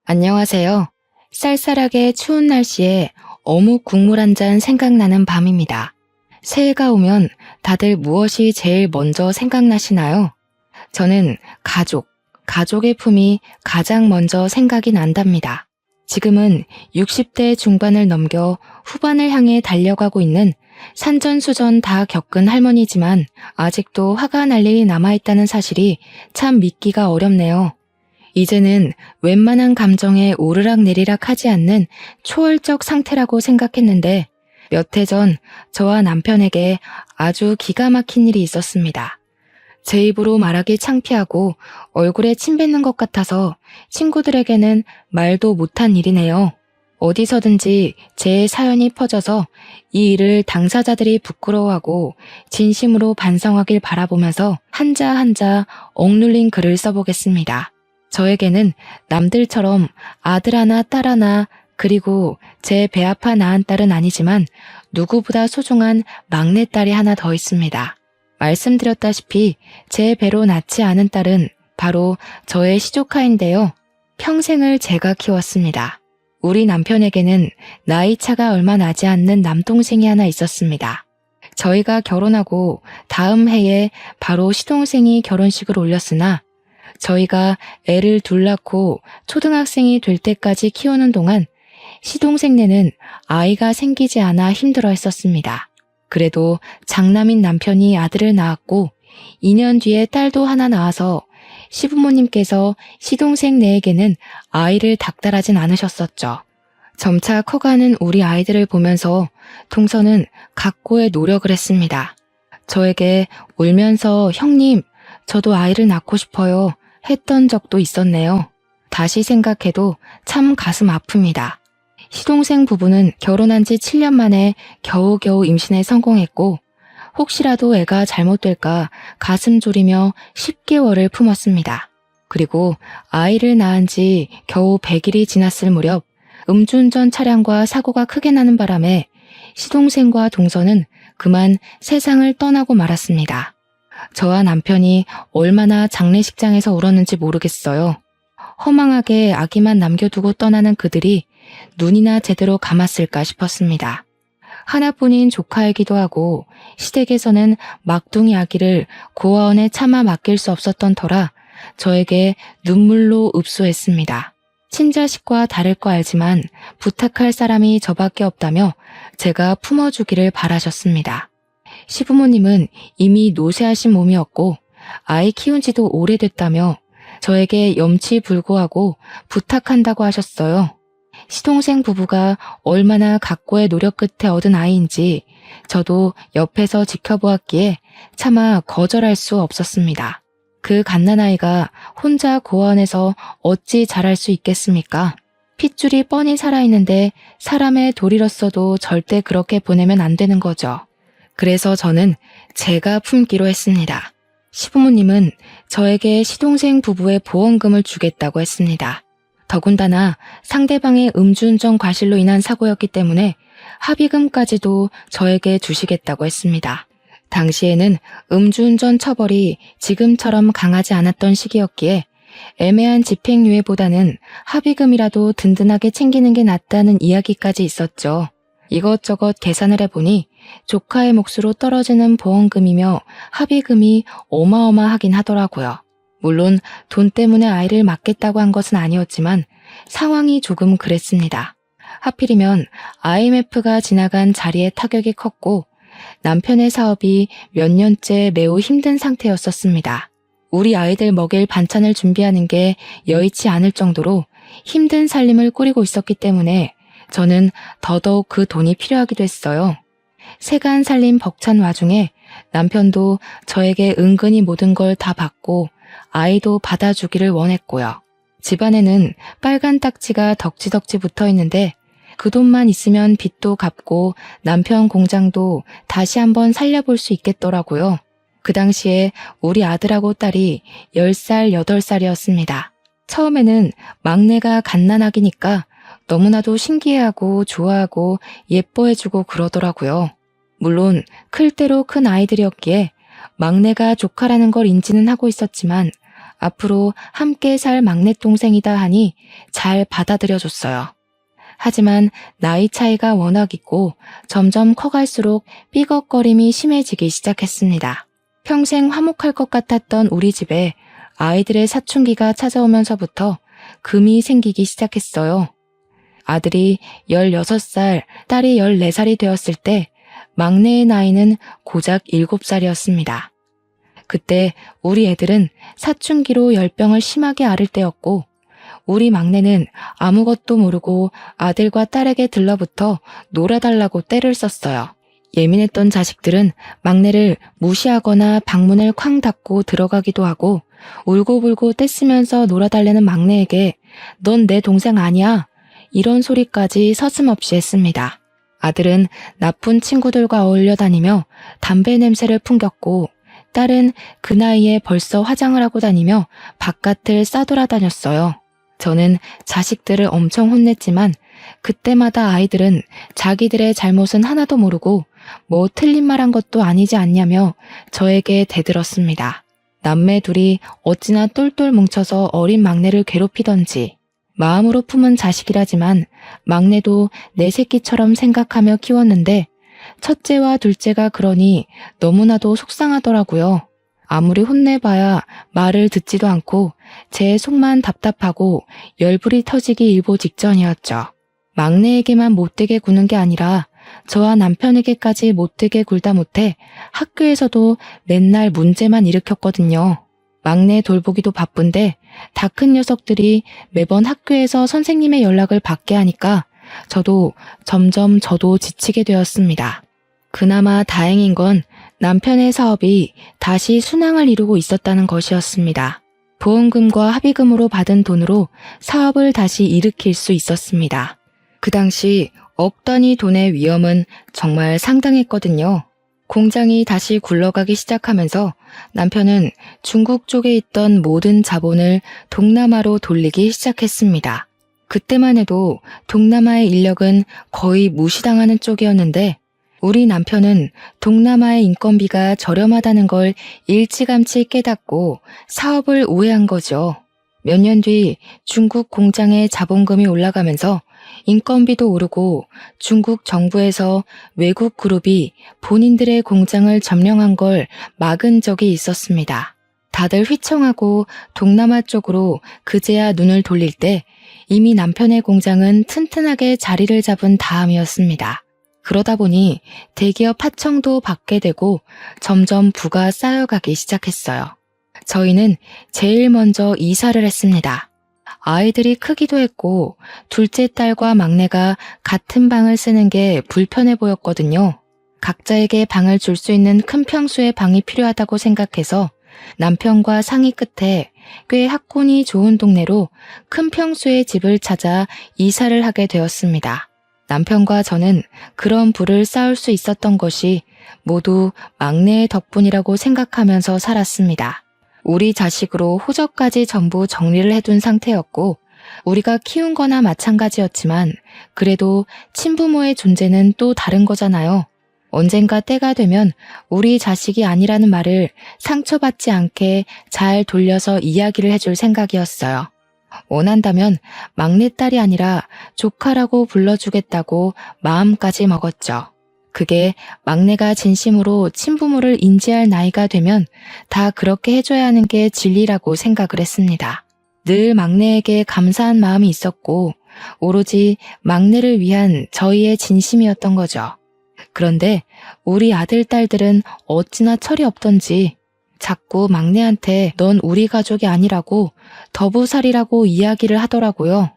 안녕하세요. 쌀쌀하게 추운 날씨에 어묵 국물 한 잔 생각나는 밤입니다. 새해가 오면 다들 무엇이 제일 먼저 생각나시나요? 저는 가족의 품이 가장 먼저 생각이 난답니다. 지금은 60대 중반을 넘겨 후반을 향해 달려가고 있는 산전수전 다 겪은 할머니지만 아직도 화가 날 일이 남아있다는 사실이 참 믿기가 어렵네요. 이제는 웬만한 감정에 오르락내리락 하지 않는 초월적 상태라고 생각했는데 몇 해 전 저와 남편에게 아주 기가 막힌 일이 있었습니다. 제 입으로 말하기 창피하고 얼굴에 침 뱉는 것 같아서 친구들에게는 말도 못한 일이네요. 어디서든지 제 사연이 퍼져서 이 일을 당사자들이 부끄러워하고 진심으로 반성하길 바라보면서 한자 한자 억눌린 글을 써보겠습니다. 저에게는 남들처럼 아들 하나 딸 하나 그리고 제 배 아파 낳은 딸은 아니지만 누구보다 소중한 막내딸이 하나 더 있습니다. 말씀드렸다시피 제 배로 낳지 않은 딸은 바로 저의 시조카인데요. 평생을 제가 키웠습니다. 우리 남편에게는 나이 차가 얼마 나지 않는 남동생이 하나 있었습니다. 저희가 결혼하고 다음 해에 바로 시동생이 결혼식을 올렸으나 저희가 애를 둘 낳고 초등학생이 될 때까지 키우는 동안 시동생네는 아이가 생기지 않아 힘들어 했었습니다. 그래도 장남인 남편이 아들을 낳았고 2년 뒤에 딸도 하나 낳아서 시부모님께서 시동생네에게는 아이를 닥달하진 않으셨었죠. 점차 커가는 우리 아이들을 보면서 동서는 각고의 노력을 했습니다. 저에게 울면서 형님, 저도 아이를 낳고 싶어요 했던 적도 있었네요. 다시 생각해도 참 가슴 아픕니다. 시동생 부부는 결혼한 지 7년 만에 겨우겨우 임신에 성공했고 혹시라도 애가 잘못될까 가슴 졸이며 10개월을 품었습니다. 그리고 아이를 낳은 지 겨우 100일이 지났을 무렵 음주운전 차량과 사고가 크게 나는 바람에 시동생과 동서는 그만 세상을 떠나고 말았습니다. 저와 남편이 얼마나 장례식장에서 울었는지 모르겠어요. 허망하게 아기만 남겨두고 떠나는 그들이 눈이나 제대로 감았을까 싶었습니다. 하나뿐인 조카이기도 하고 시댁에서는 막둥이 아기를 고아원에 차마 맡길 수 없었던 터라 저에게 눈물로 읍소했습니다. 친자식과 다를 거 알지만 부탁할 사람이 저밖에 없다며 제가 품어주기를 바라셨습니다. 시부모님은 이미 노쇠하신 몸이었고 아이 키운 지도 오래됐다며 저에게 염치불고하고 부탁한다고 하셨어요. 시동생 부부가 얼마나 각고의 노력 끝에 얻은 아이인지 저도 옆에서 지켜보았기에 차마 거절할 수 없었습니다. 그 갓난아이가 혼자 고아원에서 어찌 자랄 수 있겠습니까? 핏줄이 뻔히 살아있는데 사람의 도리로서도 절대 그렇게 보내면 안 되는 거죠. 그래서 저는 제가 품기로 했습니다. 시부모님은 저에게 시동생 부부의 보험금을 주겠다고 했습니다. 더군다나 상대방의 음주운전 과실로 인한 사고였기 때문에 합의금까지도 저에게 주시겠다고 했습니다. 당시에는 음주운전 처벌이 지금처럼 강하지 않았던 시기였기에 애매한 집행유예보다는 합의금이라도 든든하게 챙기는 게 낫다는 이야기까지 있었죠. 이것저것 계산을 해보니 조카의 몫으로 떨어지는 보험금이며 합의금이 어마어마하긴 하더라고요. 물론 돈 때문에 아이를 맡겠다고 한 것은 아니었지만 상황이 조금 그랬습니다. 하필이면 IMF가 지나간 자리에 타격이 컸고 남편의 사업이 몇 년째 매우 힘든 상태였었습니다. 우리 아이들 먹일 반찬을 준비하는 게 여의치 않을 정도로 힘든 살림을 꾸리고 있었기 때문에 저는 더더욱 그 돈이 필요하기도 했어요. 세간 살림 벅찬 와중에 남편도 저에게 은근히 모든 걸 다 받고 아이도 받아주기를 원했고요. 집안에는 빨간 딱지가 덕지덕지 붙어 있는데 그 돈만 있으면 빚도 갚고 남편 공장도 다시 한번 살려볼 수 있겠더라고요. 그 당시에 우리 아들하고 딸이 10살, 8살이었습니다. 처음에는 막내가 갓난아기니까 너무나도 신기해하고 좋아하고 예뻐해주고 그러더라고요. 물론 클 대로 큰 아이들이었기에 막내가 조카라는 걸 인지는 하고 있었지만 앞으로 함께 살 막내 동생이다 하니 잘 받아들여줬어요. 하지만 나이 차이가 워낙 있고 점점 커갈수록 삐걱거림이 심해지기 시작했습니다. 평생 화목할 것 같았던 우리 집에 아이들의 사춘기가 찾아오면서부터 금이 생기기 시작했어요. 아들이 16살, 딸이 14살이 되었을 때 막내의 나이는 고작 7살이었습니다. 그때 우리 애들은 사춘기로 열병을 심하게 앓을 때였고 우리 막내는 아무것도 모르고 아들과 딸에게 들러붙어 놀아달라고 떼를 썼어요. 예민했던 자식들은 막내를 무시하거나 방문을 쾅 닫고 들어가기도 하고 울고불고 떼쓰면서 놀아달라는 막내에게 넌 내 동생 아니야 이런 소리까지 서슴없이 했습니다. 아들은 나쁜 친구들과 어울려 다니며 담배 냄새를 풍겼고 딸은 그 나이에 벌써 화장을 하고 다니며 바깥을 싸돌아다녔어요. 저는 자식들을 엄청 혼냈지만 그때마다 아이들은 자기들의 잘못은 하나도 모르고 뭐 틀린 말 한 것도 아니지 않냐며 저에게 대들었습니다. 남매 둘이 어찌나 똘똘 뭉쳐서 어린 막내를 괴롭히던지 마음으로 품은 자식이라지만 막내도 내 새끼처럼 생각하며 키웠는데 첫째와 둘째가 그러니 너무나도 속상하더라고요. 아무리 혼내봐야 말을 듣지도 않고 제 속만 답답하고 열불이 터지기 일보 직전이었죠. 막내에게만 못되게 구는 게 아니라 저와 남편에게까지 못되게 굴다 못해 학교에서도 맨날 문제만 일으켰거든요. 막내 돌보기도 바쁜데 다 큰 녀석들이 매번 학교에서 선생님의 연락을 받게 하니까 점점 저도 지치게 되었습니다. 그나마 다행인 건 남편의 사업이 다시 순항을 이루고 있었다는 것이었습니다. 보험금과 합의금으로 받은 돈으로 사업을 다시 일으킬 수 있었습니다. 그 당시 억 단위 돈의 위험은 정말 상당했거든요. 공장이 다시 굴러가기 시작하면서 남편은 중국 쪽에 있던 모든 자본을 동남아로 돌리기 시작했습니다. 그때만 해도 동남아의 인력은 거의 무시당하는 쪽이었는데 우리 남편은 동남아의 인건비가 저렴하다는 걸 일찌감치 깨닫고 사업을 우회한 거죠. 몇 년 뒤 중국 공장의 자본금이 올라가면서 인건비도 오르고 중국 정부에서 외국 그룹이 본인들의 공장을 점령한 걸 막은 적이 있었습니다. 다들 휘청하고 동남아 쪽으로 그제야 눈을 돌릴 때 이미 남편의 공장은 튼튼하게 자리를 잡은 다음이었습니다. 그러다 보니 대기업 하청도 받게 되고 점점 부가 쌓여가기 시작했어요. 저희는 제일 먼저 이사를 했습니다. 아이들이 크기도 했고 둘째 딸과 막내가 같은 방을 쓰는 게 불편해 보였거든요. 각자에게 방을 줄 수 있는 큰 평수의 방이 필요하다고 생각해서 남편과 상의 끝에 꽤 학군이 좋은 동네로 큰 평수의 집을 찾아 이사를 하게 되었습니다. 남편과 저는 그런 부를 쌓을 수 있었던 것이 모두 막내의 덕분이라고 생각하면서 살았습니다. 우리 자식으로 호적까지 전부 정리를 해둔 상태였고 우리가 키운 거나 마찬가지였지만 그래도 친부모의 존재는 또 다른 거잖아요. 언젠가 때가 되면 우리 자식이 아니라는 말을 상처받지 않게 잘 돌려서 이야기를 해줄 생각이었어요. 원한다면 막내딸이 아니라 조카라고 불러주겠다고 마음까지 먹었죠. 그게 막내가 진심으로 친부모를 인지할 나이가 되면 다 그렇게 해줘야 하는 게 진리라고 생각을 했습니다. 늘 막내에게 감사한 마음이 있었고 오로지 막내를 위한 저희의 진심이었던 거죠. 그런데 우리 아들, 딸들은 어찌나 철이 없던지 자꾸 막내한테 넌 우리 가족이 아니라고 더부살이라고 이야기를 하더라고요.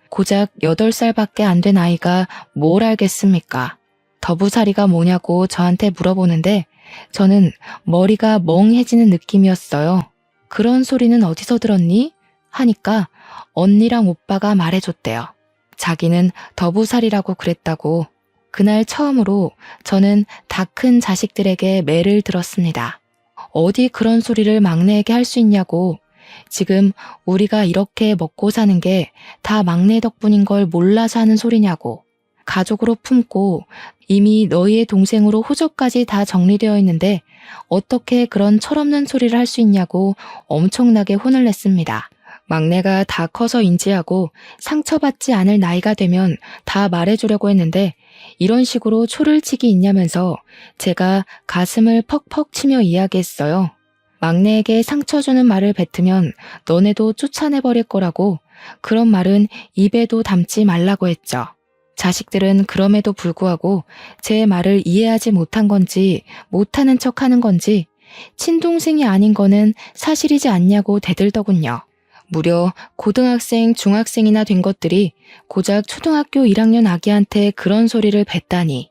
고작 8살밖에 안 된 아이가 뭘 알겠습니까? 더부살이가 뭐냐고 저한테 물어보는데 저는 머리가 멍해지는 느낌이었어요. 그런 소리는 어디서 들었니? 하니까 언니랑 오빠가 말해줬대요. 자기는 더부살이라고 그랬다고. 그날 처음으로 저는 다 큰 자식들에게 매를 들었습니다. 어디 그런 소리를 막내에게 할 수 있냐고. 지금 우리가 이렇게 먹고 사는 게 다 막내 덕분인 걸 몰라서 하는 소리냐고. 가족으로 품고 이미 너희의 동생으로 호적까지 다 정리되어 있는데 어떻게 그런 철없는 소리를 할 수 있냐고 엄청나게 혼을 냈습니다. 막내가 다 커서 인지하고 상처받지 않을 나이가 되면 다 말해주려고 했는데 이런 식으로 초를 치기 있냐면서 제가 가슴을 퍽퍽 치며 이야기했어요. 막내에게 상처 주는 말을 뱉으면 너네도 쫓아내버릴 거라고 그런 말은 입에도 담지 말라고 했죠. 자식들은 그럼에도 불구하고 제 말을 이해하지 못한 건지 못하는 척하는 건지 친동생이 아닌 거는 사실이지 않냐고 대들더군요. 무려 고등학생, 중학생이나 된 것들이 고작 초등학교 1학년 아기한테 그런 소리를 뱉다니.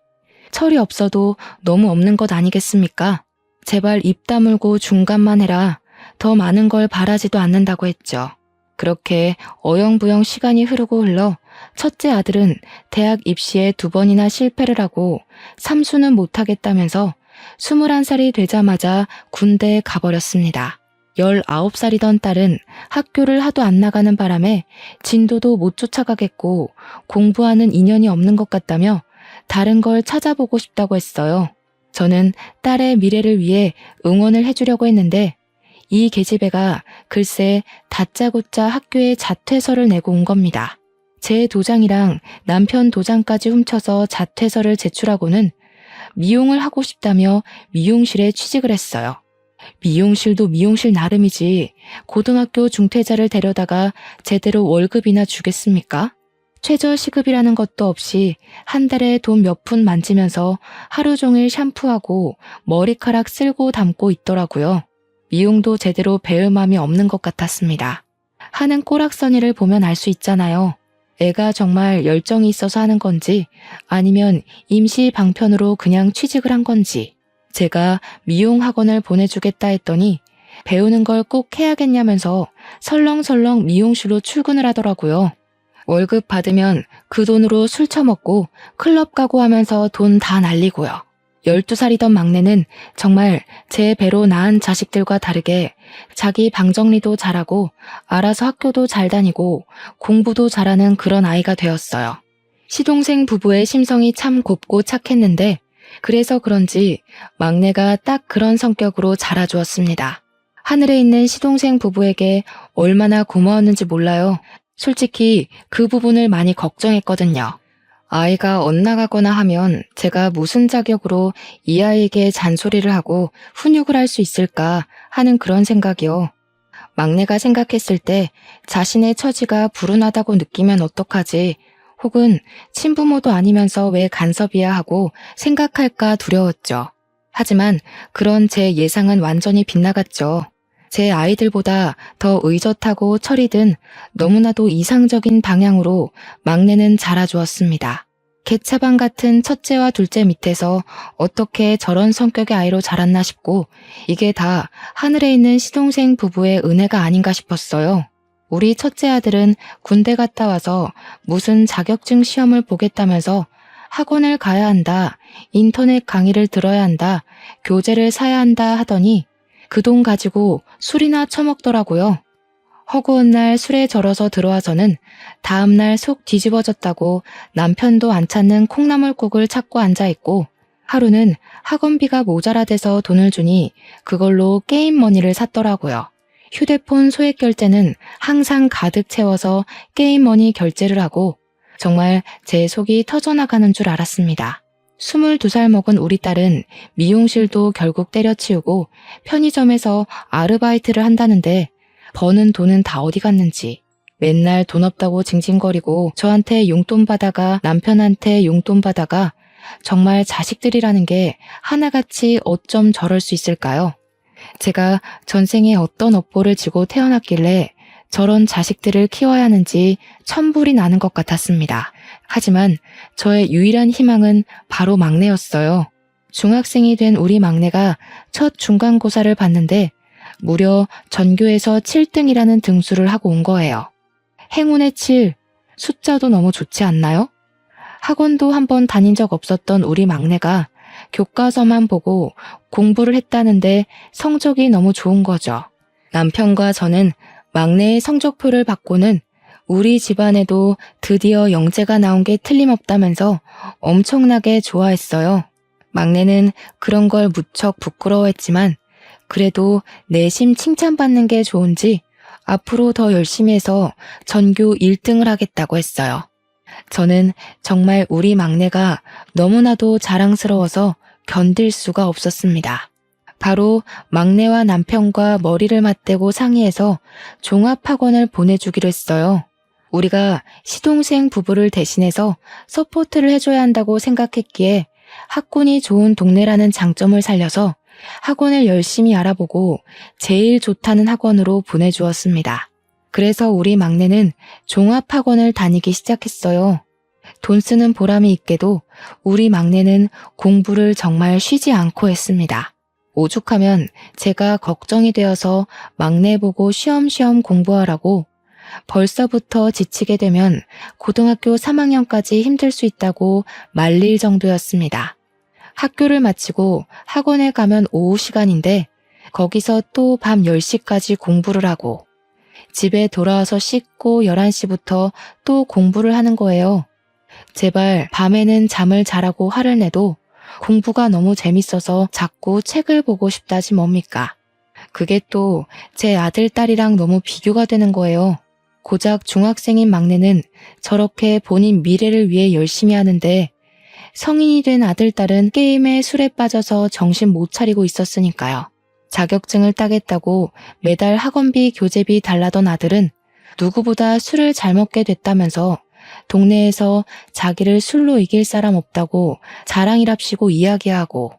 철이 없어도 너무 없는 것 아니겠습니까? 제발 입 다물고 중간만 해라. 더 많은 걸 바라지도 않는다고 했죠. 그렇게 어영부영 시간이 흐르고 흘러 첫째 아들은 대학 입시에 2번이나 실패를 하고 삼수는 못하겠다면서 21살이 되자마자 군대에 가버렸습니다. 19살이던 딸은 학교를 하도 안 나가는 바람에 진도도 못 쫓아가겠고 공부하는 인연이 없는 것 같다며 다른 걸 찾아보고 싶다고 했어요. 저는 딸의 미래를 위해 응원을 해주려고 했는데 이 계집애가 글쎄 다짜고짜 학교에 자퇴서를 내고 온 겁니다. 제 도장이랑 남편 도장까지 훔쳐서 자퇴서를 제출하고는 미용을 하고 싶다며 미용실에 취직을 했어요. 미용실도 미용실 나름이지 고등학교 중퇴자를 데려다가 제대로 월급이나 주겠습니까? 최저시급이라는 것도 없이 한 달에 돈 몇 푼 만지면서 하루 종일 샴푸하고 머리카락 쓸고 담고 있더라고요. 미용도 제대로 배울 마음이 없는 것 같았습니다. 하는 꼬락서니를 보면 알 수 있잖아요. 애가 정말 열정이 있어서 하는 건지 아니면 임시 방편으로 그냥 취직을 한 건지. 제가 미용 학원을 보내주겠다 했더니 배우는 걸 꼭 해야겠냐면서 설렁설렁 미용실로 출근을 하더라고요. 월급 받으면 그 돈으로 술 처먹고 클럽 가고 하면서 돈 다 날리고요. 12살이던 막내는 정말 제 배로 낳은 자식들과 다르게 자기 방 정리도 잘하고 알아서 학교도 잘 다니고 공부도 잘하는 그런 아이가 되었어요. 시동생 부부의 심성이 참 곱고 착했는데 그래서 그런지 막내가 딱 그런 성격으로 자라주었습니다. 하늘에 있는 시동생 부부에게 얼마나 고마웠는지 몰라요. 솔직히 그 부분을 많이 걱정했거든요. 아이가 엇나가거나 하면 제가 무슨 자격으로 이 아이에게 잔소리를 하고 훈육을 할 수 있을까 하는 그런 생각이요. 막내가 생각했을 때 자신의 처지가 불운하다고 느끼면 어떡하지? 혹은 친부모도 아니면서 왜 간섭이야 하고 생각할까 두려웠죠. 하지만 그런 제 예상은 완전히 빗나갔죠. 제 아이들보다 더 의젓하고 철이 든 너무나도 이상적인 방향으로 막내는 자라주었습니다. 개차반 같은 첫째와 둘째 밑에서 어떻게 저런 성격의 아이로 자랐나 싶고 이게 다 하늘에 있는 시동생 부부의 은혜가 아닌가 싶었어요. 우리 첫째 아들은 군대 갔다 와서 무슨 자격증 시험을 보겠다면서 학원을 가야 한다, 인터넷 강의를 들어야 한다, 교재를 사야 한다 하더니 그 돈 가지고 술이나 처먹더라고요. 허구한 날 술에 절어서 들어와서는 다음날 속 뒤집어졌다고 남편도 안 찾는 콩나물국을 찾고 앉아있고 하루는 학원비가 모자라대서 돈을 주니 그걸로 게임 머니를 샀더라고요. 휴대폰 소액 결제는 항상 가득 채워서 게임 머니 결제를 하고 정말 제 속이 터져나가는 줄 알았습니다. 22살 먹은 우리 딸은 미용실도 결국 때려치우고 편의점에서 아르바이트를 한다는데 버는 돈은 다 어디 갔는지 맨날 돈 없다고 징징거리고 저한테 용돈 받아가 남편한테 용돈 받아가 정말 자식들이라는 게 하나같이 어쩜 저럴 수 있을까요? 제가 전생에 어떤 업보를 지고 태어났길래 저런 자식들을 키워야 하는지 천불이 나는 것 같았습니다. 하지만 저의 유일한 희망은 바로 막내였어요. 중학생이 된 우리 막내가 첫 중간고사를 봤는데 무려 전교에서 7등이라는 등수를 하고 온 거예요. 행운의 7, 숫자도 너무 좋지 않나요? 학원도 한번 다닌 적 없었던 우리 막내가 교과서만 보고 공부를 했다는데 성적이 너무 좋은 거죠. 남편과 저는 막내의 성적표를 받고는 우리 집안에도 드디어 영재가 나온 게 틀림없다면서 엄청나게 좋아했어요. 막내는 그런 걸 무척 부끄러워했지만 그래도 내심 칭찬받는 게 좋은지 앞으로 더 열심히 해서 전교 1등을 하겠다고 했어요. 저는 정말 우리 막내가 너무나도 자랑스러워서 견딜 수가 없었습니다. 바로 막내와 남편과 머리를 맞대고 상의해서 종합학원을 보내주기로 했어요. 우리가 시동생 부부를 대신해서 서포트를 해줘야 한다고 생각했기에 학군이 좋은 동네라는 장점을 살려서 학원을 열심히 알아보고 제일 좋다는 학원으로 보내주었습니다. 그래서 우리 막내는 종합학원을 다니기 시작했어요. 돈 쓰는 보람이 있게도 우리 막내는 공부를 정말 쉬지 않고 했습니다. 오죽하면 제가 걱정이 되어서 막내 보고 쉬엄쉬엄 공부하라고 벌써부터 지치게 되면 고등학교 3학년까지 힘들 수 있다고 말릴 정도였습니다. 학교를 마치고 학원에 가면 오후 시간인데 거기서 또 밤 10시까지 공부를 하고 집에 돌아와서 씻고 11시부터 또 공부를 하는 거예요. 제발 밤에는 잠을 자라고 화를 내도 공부가 너무 재밌어서 자꾸 책을 보고 싶다지 뭡니까? 그게 또 제 아들, 딸이랑 너무 비교가 되는 거예요. 고작 중학생인 막내는 저렇게 본인 미래를 위해 열심히 하는데 성인이 된 아들, 딸은 게임에 술에 빠져서 정신 못 차리고 있었으니까요. 자격증을 따겠다고 매달 학원비, 교재비 달라던 아들은 누구보다 술을 잘 먹게 됐다면서 동네에서 자기를 술로 이길 사람 없다고 자랑이랍시고 이야기하고,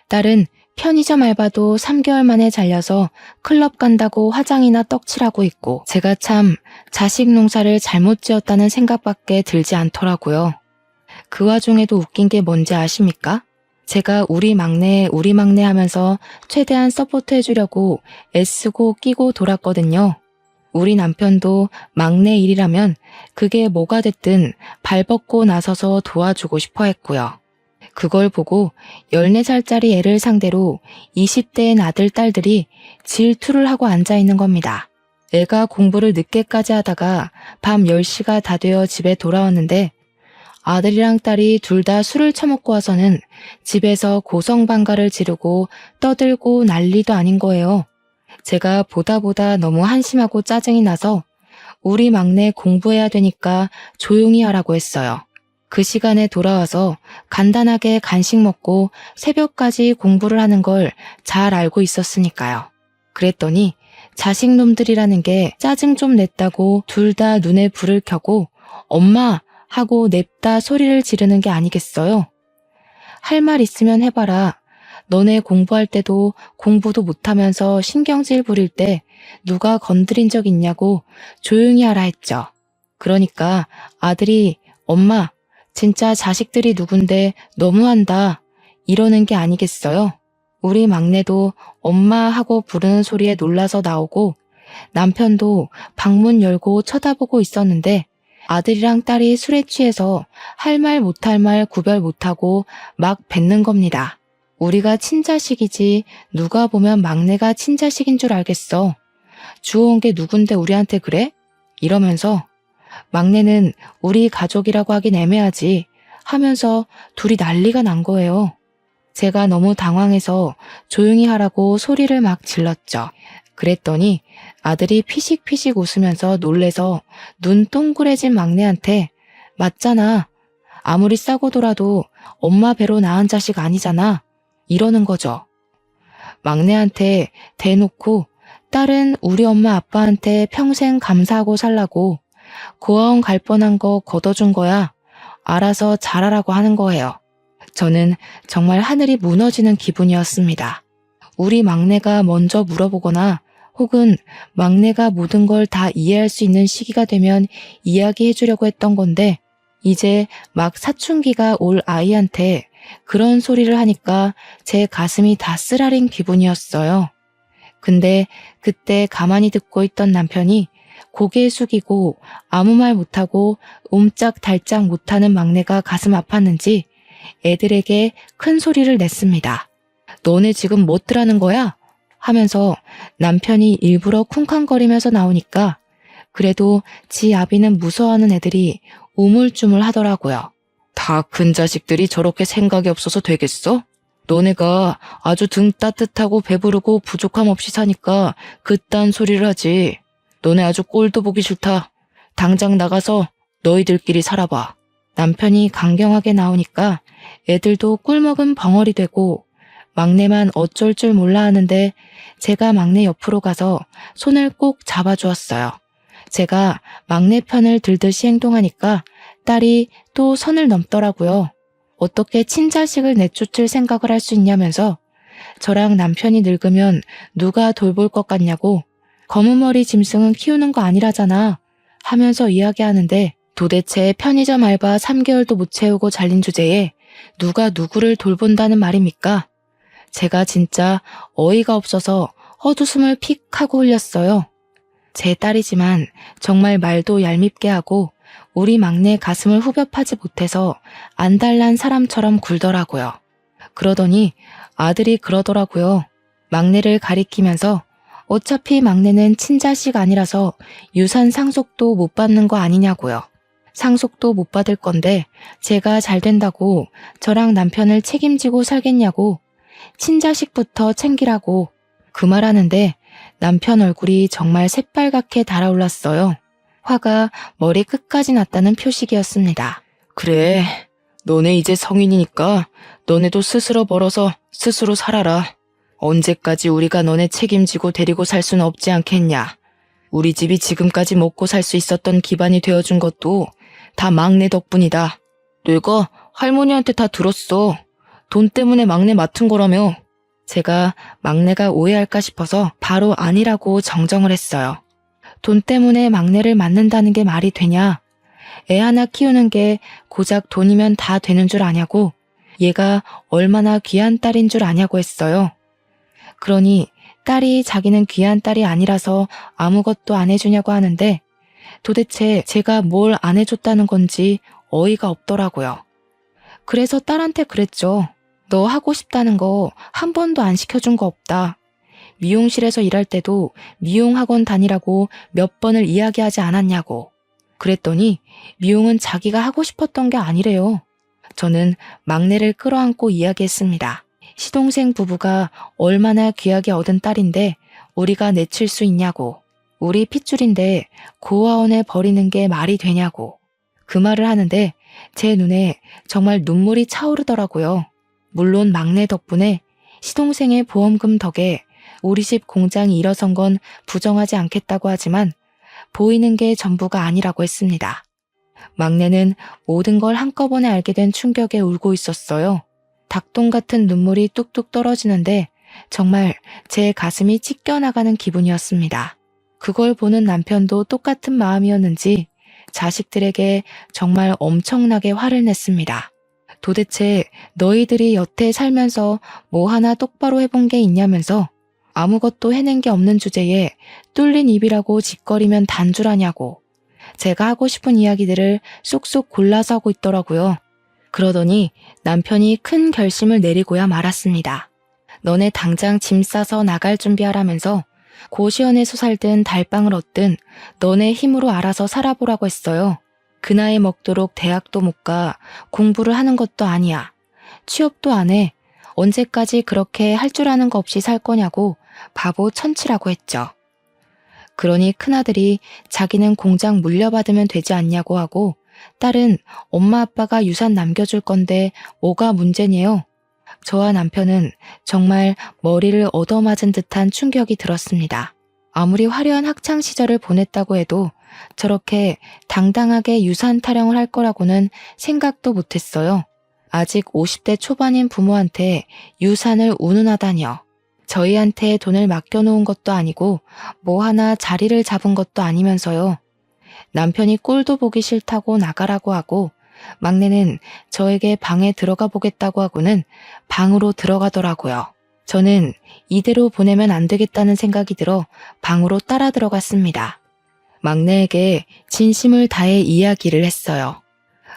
딸은 편의점 알바도 3개월 만에 잘려서 클럽 간다고 화장이나 떡칠하고 있고, 제가 참 자식 농사를 잘못 지었다는 생각밖에 들지 않더라고요. 그 와중에도 웃긴 게 뭔지 아십니까? 제가 우리 막내 하면서 최대한 서포트 해주려고 애쓰고 끼고 돌았거든요. 우리 남편도 막내 일이라면 그게 뭐가 됐든 발벗고 나서서 도와주고 싶어 했고요. 그걸 보고 14살짜리 애를 상대로 20대인 아들, 딸들이 질투를 하고 앉아있는 겁니다. 애가 공부를 늦게까지 하다가 밤 10시가 다 되어 집에 돌아왔는데 아들이랑 딸이 둘 다 술을 처먹고 와서는 집에서 고성방가를 지르고 떠들고 난리도 아닌 거예요. 제가 보다 너무 한심하고 짜증이 나서 우리 막내 공부해야 되니까 조용히 하라고 했어요. 그 시간에 돌아와서 간단하게 간식 먹고 새벽까지 공부를 하는 걸 잘 알고 있었으니까요. 그랬더니 자식놈들이라는 게 짜증 좀 냈다고 둘 다 눈에 불을 켜고 엄마 하고 냅다 소리를 지르는 게 아니겠어요? 할 말 있으면 해봐라. 너네 공부할 때도 공부도 못하면서 신경질 부릴 때 누가 건드린 적 있냐고 조용히 하라 했죠. 그러니까 아들이 엄마 진짜 자식들이 누군데 너무한다 이러는 게 아니겠어요? 우리 막내도 엄마 하고 부르는 소리에 놀라서 나오고 남편도 방문 열고 쳐다보고 있었는데 아들이랑 딸이 술에 취해서 할 말 못할 말 구별 못하고 막 뱉는 겁니다. 우리가 친자식이지 누가 보면 막내가 친자식인 줄 알겠어. 주워온 게 누군데 우리한테 그래? 이러면서 막내는 우리 가족이라고 하긴 애매하지 하면서 둘이 난리가 난 거예요. 제가 너무 당황해서 조용히 하라고 소리를 막 질렀죠. 그랬더니 아들이 피식피식 웃으면서 놀래서 눈 동그래진 막내한테 맞잖아. 아무리 싸고 돌아도 엄마 배로 낳은 자식 아니잖아. 이러는 거죠. 막내한테 대놓고 딸은 우리 엄마 아빠한테 평생 감사하고 살라고 고아원 갈 뻔한 거 걷어준 거야. 알아서 잘하라고 하는 거예요. 저는 정말 하늘이 무너지는 기분이었습니다. 우리 막내가 먼저 물어보거나 혹은 막내가 모든 걸 다 이해할 수 있는 시기가 되면 이야기해 주려고 했던 건데 이제 막 사춘기가 올 아이한테 그런 소리를 하니까 제 가슴이 다 쓰라린 기분이었어요. 근데 그때 가만히 듣고 있던 남편이 고개 숙이고 아무 말 못하고 옴짝달짝 못하는 막내가 가슴 아팠는지 애들에게 큰 소리를 냈습니다. 너네 지금 뭐더라는 거야? 하면서 남편이 일부러 쿵쾅거리면서 나오니까 그래도 지 아비는 무서워하는 애들이 우물쭈물 하더라고요. 다 큰 자식들이 저렇게 생각이 없어서 되겠어? 너네가 아주 등 따뜻하고 배부르고 부족함 없이 사니까 그딴 소리를 하지. 너네 아주 꼴도 보기 싫다. 당장 나가서 너희들끼리 살아봐. 남편이 강경하게 나오니까 애들도 꿀먹은 벙어리 되고 막내만 어쩔 줄 몰라 하는데 제가 막내 옆으로 가서 손을 꼭 잡아주었어요. 제가 막내 편을 들듯이 행동하니까 딸이 또 선을 넘더라고요. 어떻게 친자식을 내쫓을 생각을 할 수 있냐면서 저랑 남편이 늙으면 누가 돌볼 것 같냐고 검은 머리 짐승은 키우는 거 아니라잖아 하면서 이야기하는데 도대체 편의점 알바 3개월도 못 채우고 잘린 주제에 누가 누구를 돌본다는 말입니까? 제가 진짜 어이가 없어서 헛웃음을 픽 하고 흘렸어요. 제 딸이지만 정말 말도 얄밉게 하고 우리 막내 가슴을 후벼 파지 못해서 안달난 사람처럼 굴더라고요. 그러더니 아들이 그러더라고요. 막내를 가리키면서 어차피 막내는 친자식 아니라서 유산 상속도 못 받는 거 아니냐고요. 상속도 못 받을 건데 제가 잘 된다고 저랑 남편을 책임지고 살겠냐고 친자식부터 챙기라고 그 말하는데 남편 얼굴이 정말 새빨갛게 달아올랐어요. 화가 머리 끝까지 났다는 표식이었습니다. 그래, 너네 이제 성인이니까 너네도 스스로 벌어서 스스로 살아라. 언제까지 우리가 너네 책임지고 데리고 살 수는 없지 않겠냐. 우리 집이 지금까지 먹고 살 수 있었던 기반이 되어준 것도 다 막내 덕분이다. 내가 할머니한테 다 들었어. 돈 때문에 막내 맡은 거라며. 제가 막내가 오해할까 싶어서 바로 아니라고 정정을 했어요. 돈 때문에 막내를 맡는다는 게 말이 되냐? 애 하나 키우는 게 고작 돈이면 다 되는 줄 아냐고. 얘가 얼마나 귀한 딸인 줄 아냐고 했어요. 그러니 딸이 자기는 귀한 딸이 아니라서 아무것도 안 해주냐고 하는데 도대체 제가 뭘 안 해줬다는 건지 어이가 없더라고요. 그래서 딸한테 그랬죠. 너 하고 싶다는 거 한 번도 안 시켜준 거 없다. 미용실에서 일할 때도 미용학원 다니라고 몇 번을 이야기하지 않았냐고. 그랬더니 미용은 자기가 하고 싶었던 게 아니래요. 저는 막내를 끌어안고 이야기했습니다. 시동생 부부가 얼마나 귀하게 얻은 딸인데 우리가 내칠 수 있냐고. 우리 핏줄인데 고아원에 버리는 게 말이 되냐고. 그 말을 하는데 제 눈에 정말 눈물이 차오르더라고요. 물론 막내 덕분에 시동생의 보험금 덕에 우리 집 공장이 일어선 건 부정하지 않겠다고 하지만 보이는 게 전부가 아니라고 했습니다. 막내는 모든 걸 한꺼번에 알게 된 충격에 울고 있었어요. 닭똥 같은 눈물이 뚝뚝 떨어지는데 정말 제 가슴이 찢겨나가는 기분이었습니다. 그걸 보는 남편도 똑같은 마음이었는지 자식들에게 정말 엄청나게 화를 냈습니다. 도대체 너희들이 여태 살면서 뭐 하나 똑바로 해본 게 있냐면서 아무것도 해낸 게 없는 주제에 뚫린 입이라고 짓거리면 단줄하냐고. 제가 하고 싶은 이야기들을 쏙쏙 골라서 하고 있더라고요. 그러더니 남편이 큰 결심을 내리고야 말았습니다. 너네 당장 짐 싸서 나갈 준비하라면서 고시원에서 살든 달방을 얻든 너네 힘으로 알아서 살아보라고 했어요. 그 나이 먹도록 대학도 못 가 공부를 하는 것도 아니야. 취업도 안 해. 언제까지 그렇게 할 줄 아는 거 없이 살 거냐고 바보 천치라고 했죠. 그러니 큰아들이 자기는 공장 물려받으면 되지 않냐고 하고 딸은 엄마 아빠가 유산 남겨줄 건데 뭐가 문제니요? 저와 남편은 정말 머리를 얻어맞은 듯한 충격이 들었습니다. 아무리 화려한 학창 시절을 보냈다고 해도 저렇게 당당하게 유산 타령을 할 거라고는 생각도 못했어요. 아직 50대 초반인 부모한테 유산을 운운하다니요. 저희한테 돈을 맡겨놓은 것도 아니고 뭐 하나 자리를 잡은 것도 아니면서요. 남편이 꼴도 보기 싫다고 나가라고 하고 막내는 저에게 방에 들어가 보겠다고 하고는 방으로 들어가더라고요. 저는 이대로 보내면 안 되겠다는 생각이 들어 방으로 따라 들어갔습니다. 막내에게 진심을 다해 이야기를 했어요.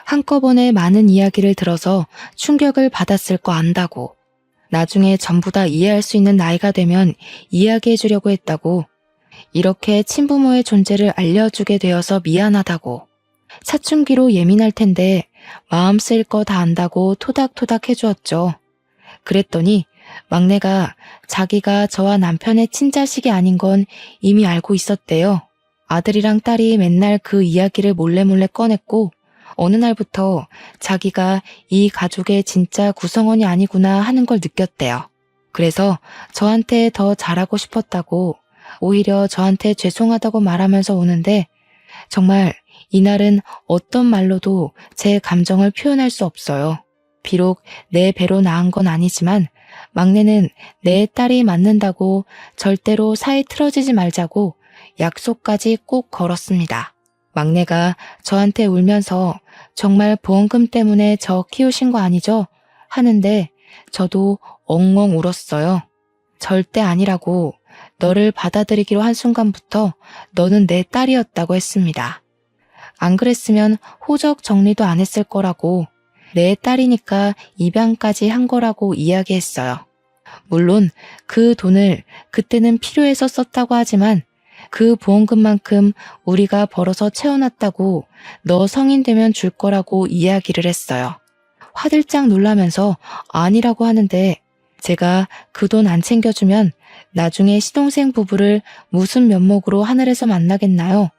한꺼번에 많은 이야기를 들어서 충격을 받았을 거 안다고. 나중에 전부 다 이해할 수 있는 나이가 되면 이야기해 주려고 했다고. 이렇게 친부모의 존재를 알려주게 되어서 미안하다고. 사춘기로 예민할 텐데 마음 쓰일 거 다 안다고 토닥토닥 해주었죠. 그랬더니 막내가 자기가 저와 남편의 친자식이 아닌 건 이미 알고 있었대요. 아들이랑 딸이 맨날 그 이야기를 몰래 꺼냈고 어느 날부터 자기가 이 가족의 진짜 구성원이 아니구나 하는 걸 느꼈대요. 그래서 저한테 더 잘하고 싶었다고 오히려 저한테 죄송하다고 말하면서 오는데 정말 이날은 어떤 말로도 제 감정을 표현할 수 없어요. 비록 내 배로 낳은 건 아니지만 막내는 내 딸이 맞는다고 절대로 사이 틀어지지 말자고 약속까지 꼭 걸었습니다. 막내가 저한테 울면서 정말 보험금 때문에 저 키우신 거 아니죠? 하는데 저도 엉엉 울었어요. 절대 아니라고 너를 받아들이기로 한 순간부터 너는 내 딸이었다고 했습니다. 안 그랬으면 호적 정리도 안 했을 거라고 내 딸이니까 입양까지 한 거라고 이야기했어요. 물론 그 돈을 그때는 필요해서 썼다고 하지만 그 보험금만큼 우리가 벌어서 채워놨다고 너 성인 되면 줄 거라고 이야기를 했어요. 화들짝 놀라면서 아니라고 하는데 제가 그 돈 안 챙겨주면 나중에 시동생 부부를 무슨 면목으로 하늘에서 만나겠나요?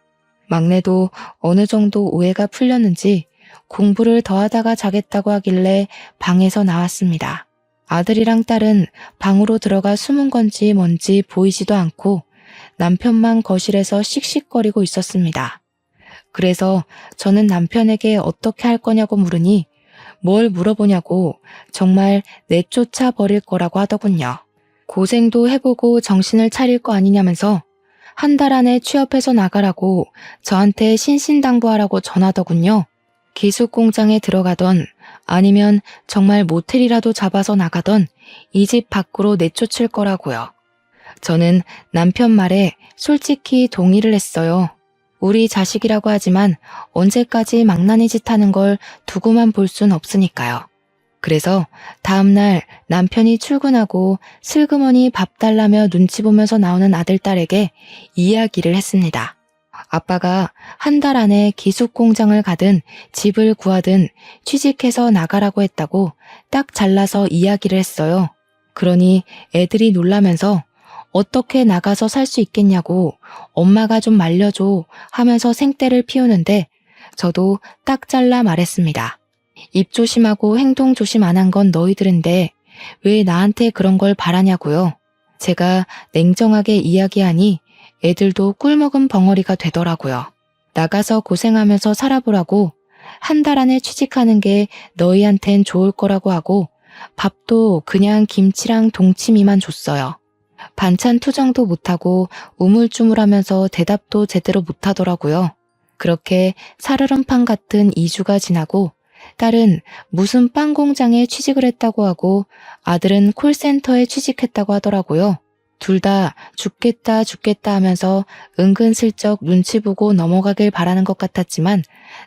막내도 어느 정도 오해가 풀렸는지 공부를 더 하다가 자겠다고 하길래 방에서 나왔습니다. 아들이랑 딸은 방으로 들어가 숨은 건지 뭔지 보이지도 않고 남편만 거실에서 씩씩거리고 있었습니다. 그래서 저는 남편에게 어떻게 할 거냐고 물으니 뭘 물어보냐고 정말 내쫓아 버릴 거라고 하더군요. 고생도 해보고 정신을 차릴 거 아니냐면서 한 달 안에 취업해서 나가라고 저한테 신신당부하라고 전하더군요. 기숙공장에 들어가던 아니면 정말 모텔이라도 잡아서 나가던 이 집 밖으로 내쫓을 거라고요. 저는 남편 말에 솔직히 동의를 했어요. 우리 자식이라고 하지만 언제까지 망나니 짓 하는 걸 두고만 볼 순 없으니까요. 그래서 다음날 남편이 출근하고 슬그머니 밥 달라며 눈치 보면서 나오는 아들, 딸에게 이야기를 했습니다. 아빠가 한 달 안에 기숙공장을 가든 집을 구하든 취직해서 나가라고 했다고 딱 잘라서 이야기를 했어요. 그러니 애들이 놀라면서 어떻게 나가서 살 수 있겠냐고 엄마가 좀 말려줘 하면서 생떼를 피우는데 저도 딱 잘라 말했습니다. 입 조심하고 행동 조심 안 한 건 너희들인데 왜 나한테 그런 걸 바라냐고요. 제가 냉정하게 이야기하니 애들도 꿀먹은 벙어리가 되더라고요. 나가서 고생하면서 살아보라고 한 달 안에 취직하는 게 너희한텐 좋을 거라고 하고 밥도 그냥 김치랑 동치미만 줬어요. 반찬 투정도 못하고 우물쭈물하면서 대답도 제대로 못하더라고요. 그렇게 살얼음판 같은 2주가 지나고 딸은 무슨 빵 공장에 취직을 했다고 하고 아들은 콜센터에 취직했다고 하더라고요. 둘 다 죽겠다 하면서 은근슬쩍 눈치 보고 넘어가길 바라는 것 같았지만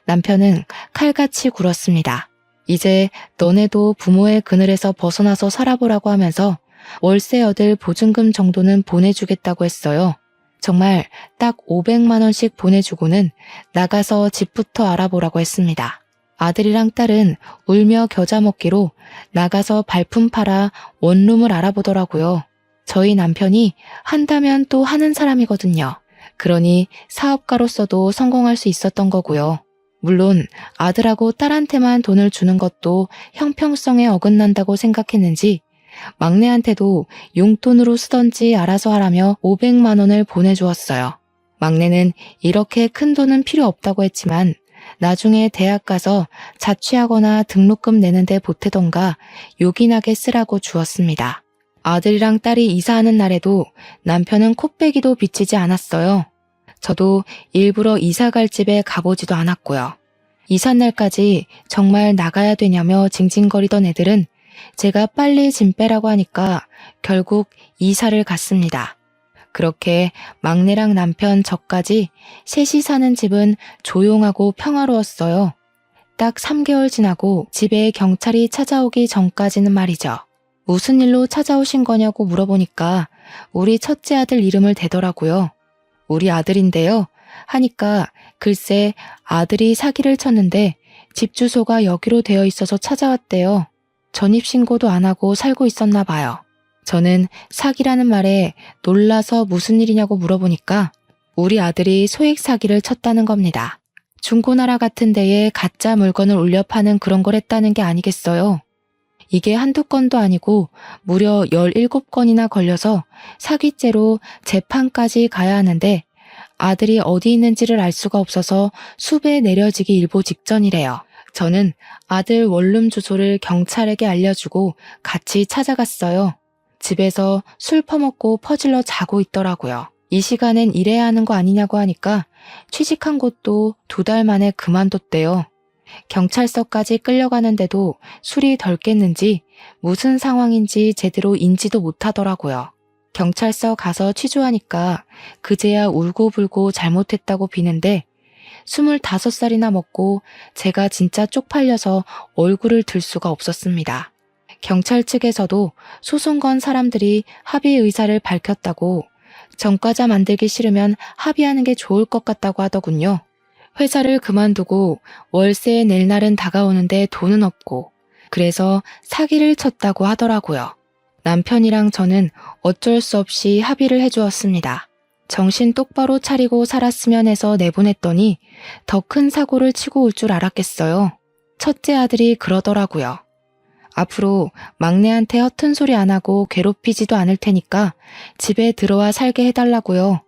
남편은 칼같이 굴었습니다. 이제 너네도 부모의 그늘에서 벗어나서 살아보라고 하면서 월세 얻을 보증금 정도는 보내주겠다고 했어요. 정말 딱 500만 원씩 보내주고는 나가서 집부터 알아보라고 했습니다. 아들이랑 딸은 울며 겨자 먹기로 나가서 발품 팔아 원룸을 알아보더라고요. 저희 남편이 한다면 또 하는 사람이거든요. 그러니 사업가로서도 성공할 수 있었던 거고요. 물론 아들하고 딸한테만 돈을 주는 것도 형평성에 어긋난다고 생각했는지 막내한테도 용돈으로 쓰던지 알아서 하라며 500만 원을 보내주었어요. 막내는 이렇게 큰 돈은 필요 없다고 했지만 나중에 대학 가서 자취하거나 등록금 내는데 보태던가 요긴하게 쓰라고 주었습니다. 아들이랑 딸이 이사하는 날에도 남편은 코빼기도 비치지 않았어요. 저도 일부러 이사갈 집에 가보지도 않았고요. 이삿날까지 정말 나가야 되냐며 징징거리던 애들은 제가 빨리 짐 빼라고 하니까 결국 이사를 갔습니다. 그렇게 막내랑 남편 저까지 셋이 사는 집은 조용하고 평화로웠어요. 딱 3개월 지나고 집에 경찰이 찾아오기 전까지는 말이죠. 무슨 일로 찾아오신 거냐고 물어보니까 우리 첫째 아들 이름을 대더라고요. 우리 아들인데요. 하니까 글쎄 아들이 사기를 쳤는데 집 주소가 여기로 되어 있어서 찾아왔대요. 전입신고도 안 하고 살고 있었나 봐요. 저는 사기라는 말에 놀라서 무슨 일이냐고 물어보니까 우리 아들이 소액 사기를 쳤다는 겁니다. 중고나라 같은 데에 가짜 물건을 올려 파는 그런 걸 했다는 게 아니겠어요. 이게 한두 건도 아니고 무려 17건이나 걸려서 사기죄로 재판까지 가야 하는데 아들이 어디 있는지를 알 수가 없어서 수배 내려지기 일보 직전이래요. 저는 아들 원룸 주소를 경찰에게 알려주고 같이 찾아갔어요. 집에서 술 퍼먹고 퍼질러 자고 있더라고요. 이 시간엔 일해야 하는 거 아니냐고 하니까 취직한 곳도 2달 만에 그만뒀대요. 경찰서까지 끌려가는데도 술이 덜 깼는지 무슨 상황인지 제대로 인지도 못하더라고요. 경찰서 가서 취조하니까 그제야 울고불고 잘못했다고 비는데 25살이나 먹고 제가 진짜 쪽팔려서 얼굴을 들 수가 없었습니다. 경찰 측에서도 소송 건 사람들이 합의 의사를 밝혔다고 전과자 만들기 싫으면 합의하는 게 좋을 것 같다고 하더군요. 회사를 그만두고 월세 낼 날은 다가오는데 돈은 없고 그래서 사기를 쳤다고 하더라고요. 남편이랑 저는 어쩔 수 없이 합의를 해주었습니다. 정신 똑바로 차리고 살았으면 해서 내보냈더니 더 큰 사고를 치고 올 줄 알았겠어요. 첫째 아들이 그러더라고요. 앞으로 막내한테 허튼 소리 안 하고 괴롭히지도 않을 테니까 집에 들어와 살게 해달라고요.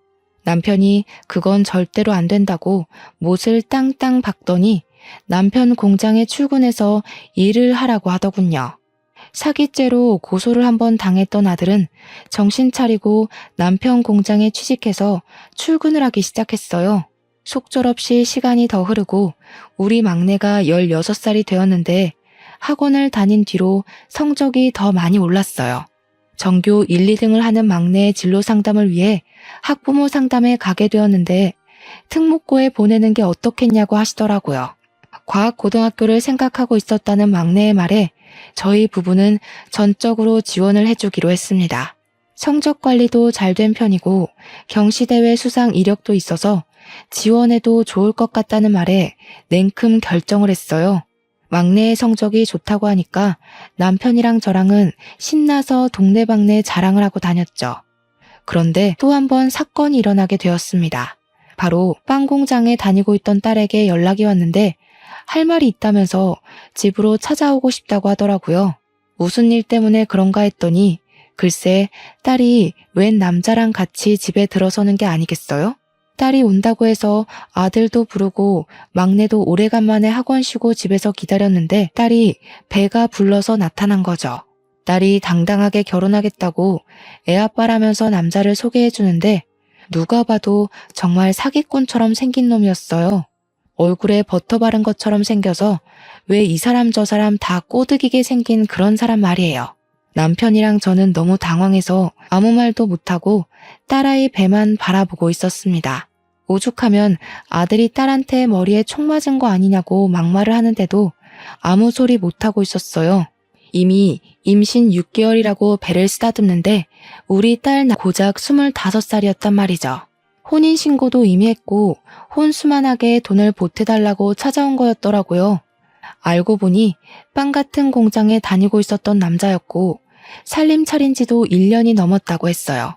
남편이 그건 절대로 안 된다고 못을 땅땅 박더니 남편 공장에 출근해서 일을 하라고 하더군요. 사기죄로 고소를 한번 당했던 아들은 정신 차리고 남편 공장에 취직해서 출근을 하기 시작했어요. 속절없이 시간이 더 흐르고 우리 막내가 16살이 되었는데 학원을 다닌 뒤로 성적이 더 많이 올랐어요. 전교 1, 2등을 하는 막내의 진로 상담을 위해 학부모 상담에 가게 되었는데 특목고에 보내는 게 어떻겠냐고 하시더라고요. 과학고등학교를 생각하고 있었다는 막내의 말에 저희 부부는 전적으로 지원을 해주기로 했습니다. 성적 관리도 잘 된 편이고 경시대회 수상 이력도 있어서 지원해도 좋을 것 같다는 말에 냉큼 결정을 했어요. 막내의 성적이 좋다고 하니까 남편이랑 저랑은 신나서 동네방네 자랑을 하고 다녔죠. 그런데 또 한 번 사건이 일어나게 되었습니다. 바로 빵 공장에 다니고 있던 딸에게 연락이 왔는데 할 말이 있다면서 집으로 찾아오고 싶다고 하더라고요. 무슨 일 때문에 그런가 했더니 글쎄 딸이 웬 남자랑 같이 집에 들어서는 게 아니겠어요? 딸이 온다고 해서 아들도 부르고 막내도 오래간만에 학원 쉬고 집에서 기다렸는데 딸이 배가 불러서 나타난 거죠. 딸이 당당하게 결혼하겠다고 애아빠라면서 남자를 소개해주는데 누가 봐도 정말 사기꾼처럼 생긴 놈이었어요. 얼굴에 버터 바른 것처럼 생겨서 왜 이 사람 저 사람 다 꼬드기게 생긴 그런 사람 말이에요. 남편이랑 저는 너무 당황해서 아무 말도 못하고 딸아이 배만 바라보고 있었습니다. 오죽하면 아들이 딸한테 머리에 총 맞은 거 아니냐고 막말을 하는데도 아무 소리 못하고 있었어요. 이미 임신 6개월이라고 배를 쓰다듬는데 우리 딸 고작 25살이었단 말이죠. 혼인신고도 이미 했고 혼수만하게 돈을 보태달라고 찾아온 거였더라고요. 알고 보니 빵 같은 공장에 다니고 있었던 남자였고 살림 차린 지도 1년이 넘었다고 했어요.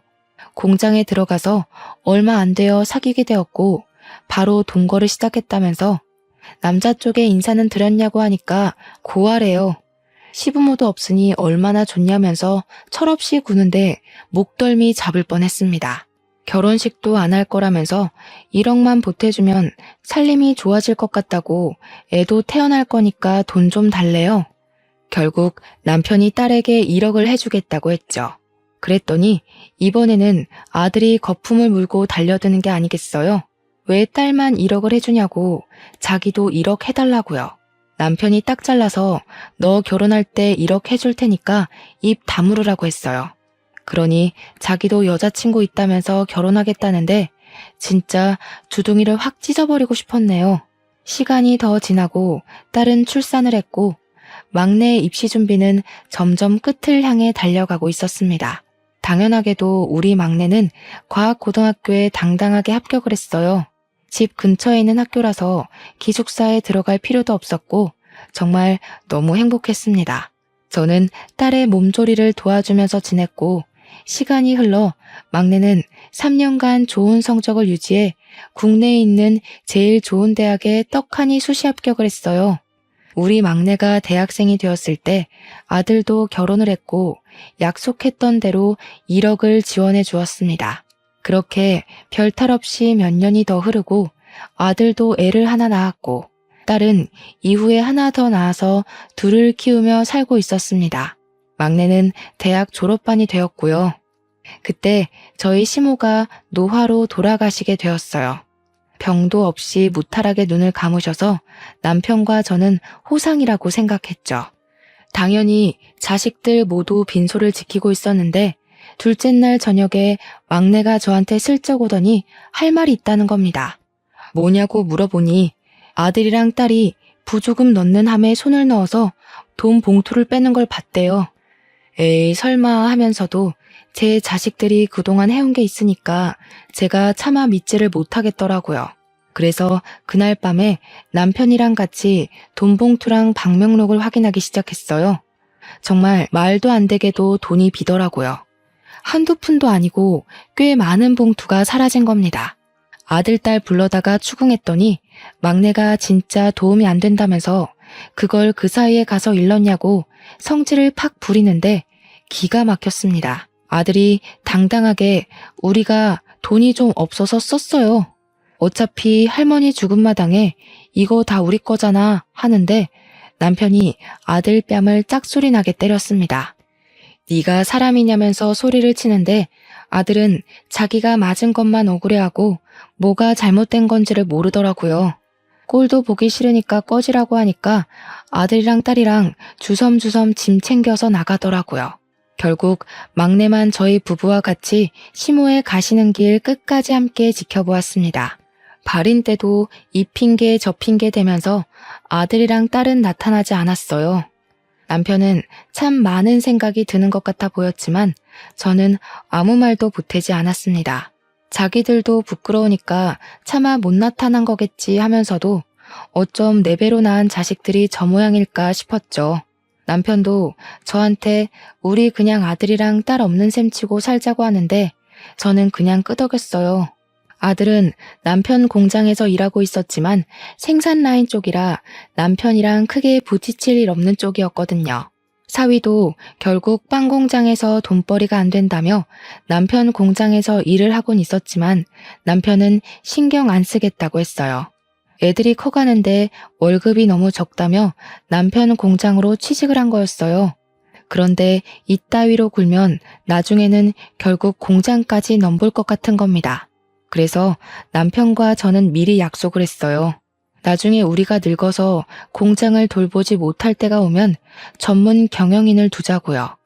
공장에 들어가서 얼마 안 되어 사귀게 되었고 바로 동거를 시작했다면서 남자 쪽에 인사는 드렸냐고 하니까 고하래요. 시부모도 없으니 얼마나 좋냐면서 철없이 구는데 목덜미 잡을 뻔했습니다. 결혼식도 안 할 거라면서 1억만 보태주면 살림이 좋아질 것 같다고 애도 태어날 거니까 돈 좀 달래요. 결국 남편이 딸에게 1억을 해주겠다고 했죠. 그랬더니 이번에는 아들이 거품을 물고 달려드는 게 아니겠어요? 왜 딸만 1억을 해주냐고 자기도 1억 해달라고요. 남편이 딱 잘라서 너 결혼할 때 1억 해줄 테니까 입 다물으라고 했어요. 그러니 자기도 여자친구 있다면서 결혼하겠다는데 진짜 주둥이를 확 찢어버리고 싶었네요. 시간이 더 지나고 딸은 출산을 했고 막내의 입시 준비는 점점 끝을 향해 달려가고 있었습니다. 당연하게도 우리 막내는 과학고등학교에 당당하게 합격을 했어요. 집 근처에 있는 학교라서 기숙사에 들어갈 필요도 없었고 정말 너무 행복했습니다. 저는 딸의 몸조리를 도와주면서 지냈고 시간이 흘러 막내는 3년간 좋은 성적을 유지해 국내에 있는 제일 좋은 대학에 떡하니 수시 합격을 했어요. 우리 막내가 대학생이 되었을 때 아들도 결혼을 했고 약속했던 대로 1억을 지원해 주었습니다. 그렇게 별탈 없이 몇 년이 더 흐르고 아들도 애를 하나 낳았고 딸은 이후에 하나 더 낳아서 둘을 키우며 살고 있었습니다. 막내는 대학 졸업반이 되었고요. 그때 저희 시모가 노화로 돌아가시게 되었어요. 병도 없이 무탈하게 눈을 감으셔서 남편과 저는 호상이라고 생각했죠. 당연히 자식들 모두 빈소를 지키고 있었는데 둘째 날 저녁에 막내가 저한테 슬쩍 오더니 할 말이 있다는 겁니다. 뭐냐고 물어보니 아들이랑 딸이 부조금 넣는 함에 손을 넣어서 돈 봉투를 빼는 걸 봤대요. 에이 설마 하면서도 제 자식들이 그동안 해온 게 있으니까 제가 차마 믿지를 못하겠더라고요. 그래서 그날 밤에 남편이랑 같이 돈 봉투랑 방명록을 확인하기 시작했어요. 정말 말도 안 되게도 돈이 비더라고요. 한두 푼도 아니고 꽤 많은 봉투가 사라진 겁니다. 아들, 딸 불러다가 추궁했더니 막내가 진짜 도움이 안 된다면서 그걸 그 사이에 가서 일렀냐고 성질을 팍 부리는데 기가 막혔습니다. 아들이 당당하게 우리가 돈이 좀 없어서 썼어요. 어차피 할머니 죽은 마당에 이거 다 우리 거잖아 하는데 남편이 아들 뺨을 짝소리 나게 때렸습니다. 네가 사람이냐면서 소리를 치는데 아들은 자기가 맞은 것만 억울해하고 뭐가 잘못된 건지를 모르더라고요. 꼴도 보기 싫으니까 꺼지라고 하니까 아들이랑 딸이랑 주섬주섬 짐 챙겨서 나가더라고요. 결국 막내만 저희 부부와 같이 시모에 가시는 길 끝까지 함께 지켜보았습니다. 발인 때도 이 핑계 저 핑계 대면서 아들이랑 딸은 나타나지 않았어요. 남편은 참 많은 생각이 드는 것 같아 보였지만 저는 아무 말도 보태지 않았습니다. 자기들도 부끄러우니까 차마 못 나타난 거겠지 하면서도 어쩜 네 배로 낳은 자식들이 저 모양일까 싶었죠. 남편도 저한테 우리 그냥 아들이랑 딸 없는 셈 치고 살자고 하는데 저는 그냥 끄덕였어요. 아들은 남편 공장에서 일하고 있었지만 생산 라인 쪽이라 남편이랑 크게 부딪힐 일 없는 쪽이었거든요. 사위도 결국 빵 공장에서 돈벌이가 안 된다며 남편 공장에서 일을 하곤 있었지만 남편은 신경 안 쓰겠다고 했어요. 애들이 커가는데 월급이 너무 적다며 남편 공장으로 취직을 한 거였어요. 그런데 이따위로 굴면 나중에는 결국 공장까지 넘볼 것 같은 겁니다. 그래서 남편과 저는 미리 약속을 했어요. 나중에 우리가 늙어서 공장을 돌보지 못할 때가 오면 전문 경영인을 두자고요.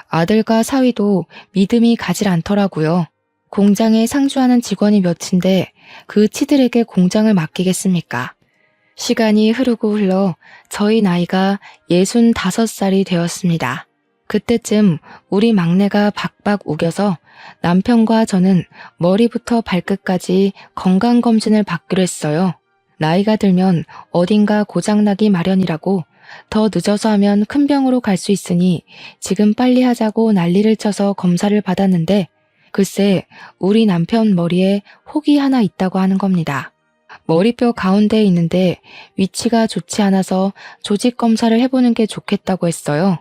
아들과 사위도 믿음이 가질 않더라고요. 공장에 상주하는 직원이 몇인데 그 치들에게 공장을 맡기겠습니까? 시간이 흐르고 흘러 저희 나이가 65살이 되었습니다. 그때쯤 우리 막내가 박박 우겨서 남편과 저는 머리부터 발끝까지 건강검진을 받기로 했어요. 나이가 들면 어딘가 고장나기 마련이라고 더 늦어서 하면 큰 병으로 갈 수 있으니 지금 빨리 하자고 난리를 쳐서 검사를 받았는데 글쎄 우리 남편 머리에 혹이 하나 있다고 하는 겁니다. 머리뼈 가운데에 있는데 위치가 좋지 않아서 조직 검사를 해보는 게 좋겠다고 했어요.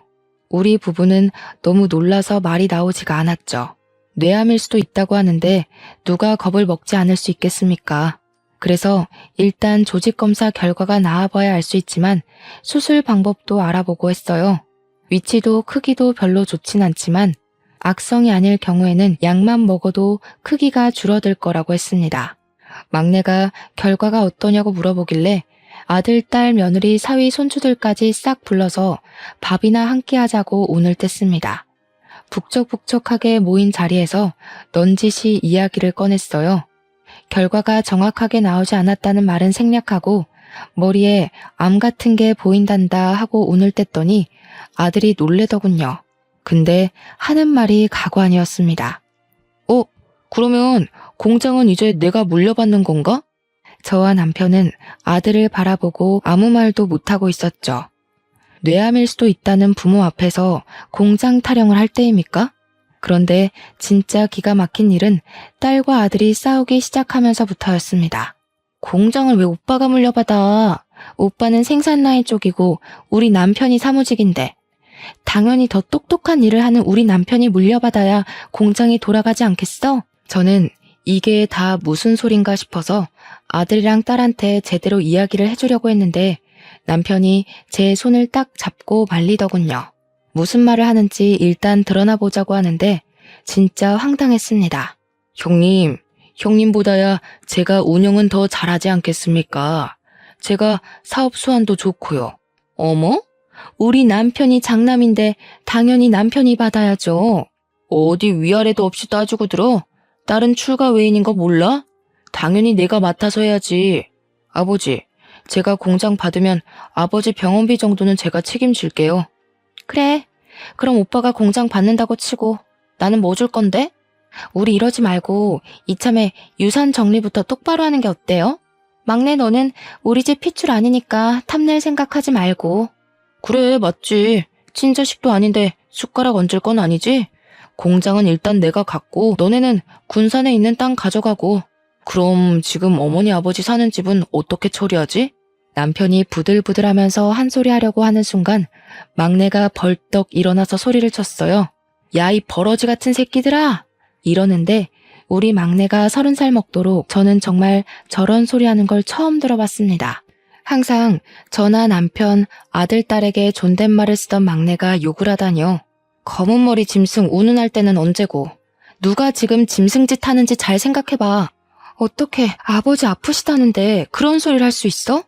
우리 부부는 너무 놀라서 말이 나오지가 않았죠. 뇌암일 수도 있다고 하는데 누가 겁을 먹지 않을 수 있겠습니까? 그래서 일단 조직검사 결과가 나와봐야 알 수 있지만 수술 방법도 알아보고 했어요. 위치도 크기도 별로 좋진 않지만 악성이 아닐 경우에는 약만 먹어도 크기가 줄어들 거라고 했습니다. 막내가 결과가 어떠냐고 물어보길래 아들, 딸, 며느리, 사위, 손주들까지 싹 불러서 밥이나 함께 하자고 운을 뗐습니다. 북적북적하게 모인 자리에서 넌지시 이야기를 꺼냈어요. 결과가 정확하게 나오지 않았다는 말은 생략하고 머리에 암 같은 게 보인단다 하고 운을 뗐더니 아들이 놀래더군요. 근데 하는 말이 가관이었습니다. 그러면 공장은 이제 내가 물려받는 건가? 저와 남편은 아들을 바라보고 아무 말도 못하고 있었죠. 뇌암일 수도 있다는 부모 앞에서 공장 타령을 할 때입니까? 그런데 진짜 기가 막힌 일은 딸과 아들이 싸우기 시작하면서부터였습니다. 공장을 왜 오빠가 물려받아? 오빠는 생산 라인 쪽이고 우리 남편이 사무직인데 당연히 더 똑똑한 일을 하는 우리 남편이 물려받아야 공장이 돌아가지 않겠어? 저는 이게 다 무슨 소린가 싶어서 아들이랑 딸한테 제대로 이야기를 해주려고 했는데 남편이 제 손을 딱 잡고 말리더군요. 무슨 말을 하는지 일단 드러나 보자고 하는데 진짜 황당했습니다. 형님보다야 제가 운영은 더 잘하지 않겠습니까? 제가 사업 수완도 좋고요. 어머? 우리 남편이 장남인데 당연히 남편이 받아야죠. 어디 위아래도 없이 따지고 들어? 딸은 출가 외인인 거 몰라? 당연히 내가 맡아서 해야지. 아버지, 제가 공장 받으면 아버지 병원비 정도는 제가 책임질게요. 그래, 그럼 오빠가 공장 받는다고 치고 나는 뭐 줄 건데? 우리 이러지 말고 이참에 유산 정리부터 똑바로 하는 게 어때요? 막내 너는 우리 집 핏줄 아니니까 탐낼 생각하지 말고. 그래, 맞지. 친자식도 아닌데 숟가락 얹을 건 아니지? 공장은 일단 내가 갖고 너네는 군산에 있는 땅 가져가고. 그럼 지금 어머니 아버지 사는 집은 어떻게 처리하지? 남편이 부들부들하면서 한 소리 하려고 하는 순간 막내가 벌떡 일어나서 소리를 쳤어요. 야, 이 버러지 같은 새끼들아! 이러는데 우리 막내가 30살 먹도록 저는 정말 저런 소리 하는 걸 처음 들어봤습니다. 항상 저나 남편, 아들, 딸에게 존댓말을 쓰던 막내가 욕을 하다니요. 검은 머리 짐승 운운할 때는 언제고. 누가 지금 짐승짓 하는지 잘 생각해봐. 어떻게 아버지 아프시다는데 그런 소리를 할 수 있어?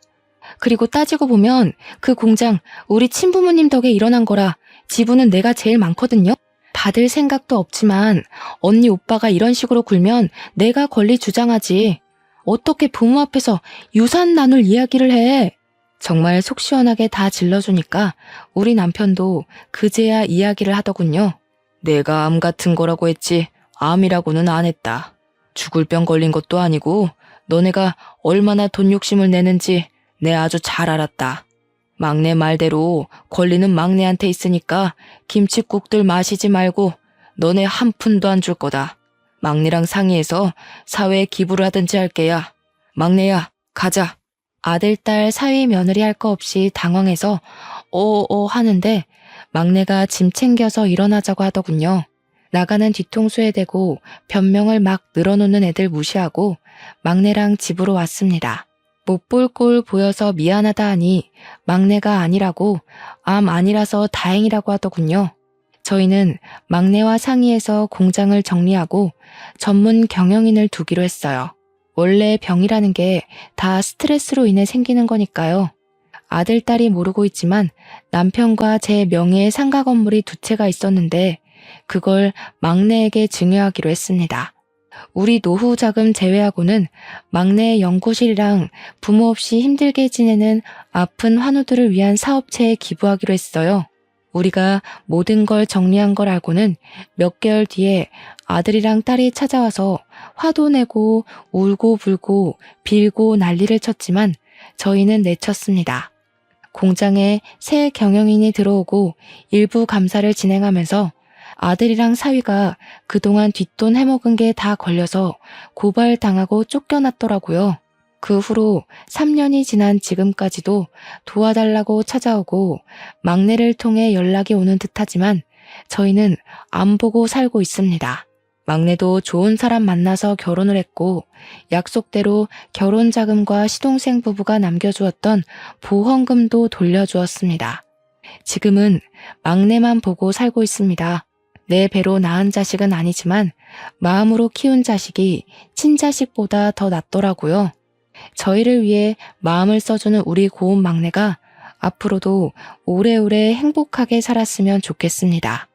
그리고 따지고 보면 그 공장 우리 친부모님 덕에 일어난 거라 지분은 내가 제일 많거든요. 받을 생각도 없지만 언니 오빠가 이런 식으로 굴면 내가 권리 주장하지. 어떻게 부모 앞에서 유산 나눌 이야기를 해. 정말 속 시원하게 다 질러주니까 우리 남편도 그제야 이야기를 하더군요. 내가 암 같은 거라고 했지 암이라고는 안 했다. 죽을 병 걸린 것도 아니고 너네가 얼마나 돈 욕심을 내는지 내 아주 잘 알았다. 막내 말대로 권리는 막내한테 있으니까 김칫국들 마시지 말고 너네 한 푼도 안 줄 거다. 막내랑 상의해서 사회에 기부를 하든지 할 게야. 막내야, 가자. 아들, 딸, 사위, 며느리 할 거 없이 당황해서 하는데 막내가 짐 챙겨서 일어나자고 하더군요. 나가는 뒤통수에 대고 변명을 막 늘어놓는 애들 무시하고 막내랑 집으로 왔습니다. 못 볼 꼴 보여서 미안하다 하니 막내가 아니라고 암 아니라서 다행이라고 하더군요. 저희는 막내와 상의해서 공장을 정리하고 전문 경영인을 두기로 했어요. 원래 병이라는 게 다 스트레스로 인해 생기는 거니까요. 아들, 딸이 모르고 있지만 남편과 제 명의의 상가 건물이 2채가 있었는데 그걸 막내에게 증여하기로 했습니다. 우리 노후 자금 제외하고는 막내의 연구실이랑 부모 없이 힘들게 지내는 아픈 환우들을 위한 사업체에 기부하기로 했어요. 우리가 모든 걸 정리한 걸 알고는 몇 개월 뒤에 아들이랑 딸이 찾아와서 화도 내고 울고 불고 빌고 난리를 쳤지만 저희는 내쳤습니다. 공장에 새 경영인이 들어오고 일부 감사를 진행하면서 아들이랑 사위가 그동안 뒷돈 해먹은 게 다 걸려서 고발당하고 쫓겨났더라고요. 그 후로 3년이 지난 지금까지도 도와달라고 찾아오고 막내를 통해 연락이 오는 듯하지만 저희는 안 보고 살고 있습니다. 막내도 좋은 사람 만나서 결혼을 했고 약속대로 결혼 자금과 시동생 부부가 남겨주었던 보험금도 돌려주었습니다. 지금은 막내만 보고 살고 있습니다. 내 배로 낳은 자식은 아니지만 마음으로 키운 자식이 친자식보다 더 낫더라고요. 저희를 위해 마음을 써주는 우리 고운 막내가 앞으로도 오래오래 행복하게 살았으면 좋겠습니다.